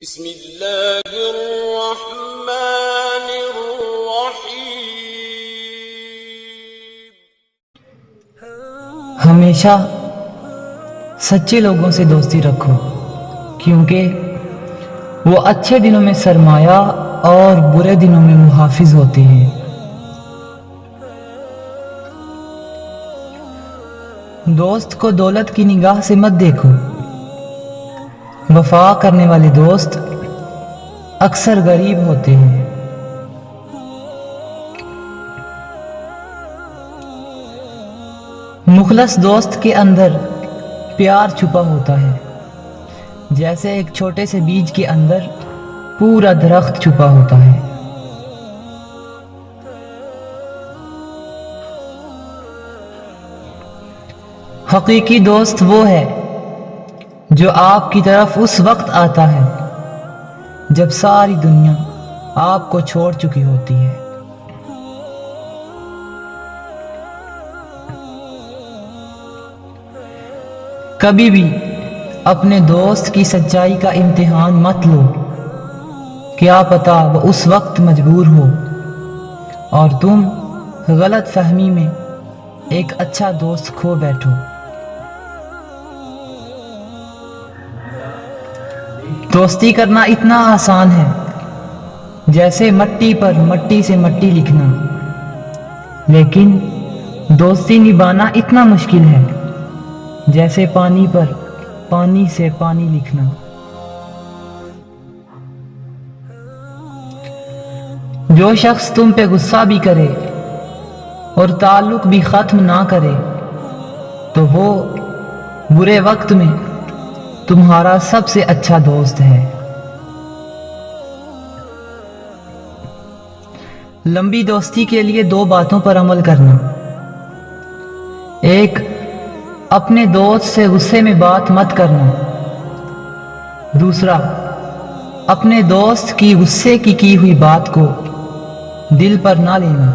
بسم اللہ الرحمن الرحیم۔ ہمیشہ سچے لوگوں سے دوستی رکھو، کیونکہ وہ اچھے دنوں میں سرمایہ اور برے دنوں میں محافظ ہوتے ہیں۔ دوست کو دولت کی نگاہ سے مت دیکھو، وفا کرنے والے دوست اکثر غریب ہوتے ہیں۔ مخلص دوست کے اندر پیار چھپا ہوتا ہے، جیسے ایک چھوٹے سے بیج کے اندر پورا درخت چھپا ہوتا ہے۔ حقیقی دوست وہ ہے جو آپ کی طرف اس وقت آتا ہے جب ساری دنیا آپ کو چھوڑ چکی ہوتی ہے۔ کبھی بھی اپنے دوست کی سچائی کا امتحان مت لو، کیا پتہ وہ اس وقت مجبور ہو اور تم غلط فہمی میں ایک اچھا دوست کھو بیٹھو۔ دوستی کرنا اتنا آسان ہے جیسے مٹی پر مٹی سے مٹی لکھنا، لیکن دوستی نبھانا اتنا مشکل ہے جیسے پانی پر پانی سے پانی لکھنا۔ جو شخص تم پہ غصہ بھی کرے اور تعلق بھی ختم نہ کرے تو وہ برے وقت میں تمہارا سب سے اچھا دوست ہے۔ لمبی دوستی کے لیے 2 باتوں پر عمل کرنا: ایک، اپنے دوست سے غصے میں بات مت کرنا۔ دوسرا، اپنے دوست کی غصے کی ہوئی بات کو دل پر نہ لینا۔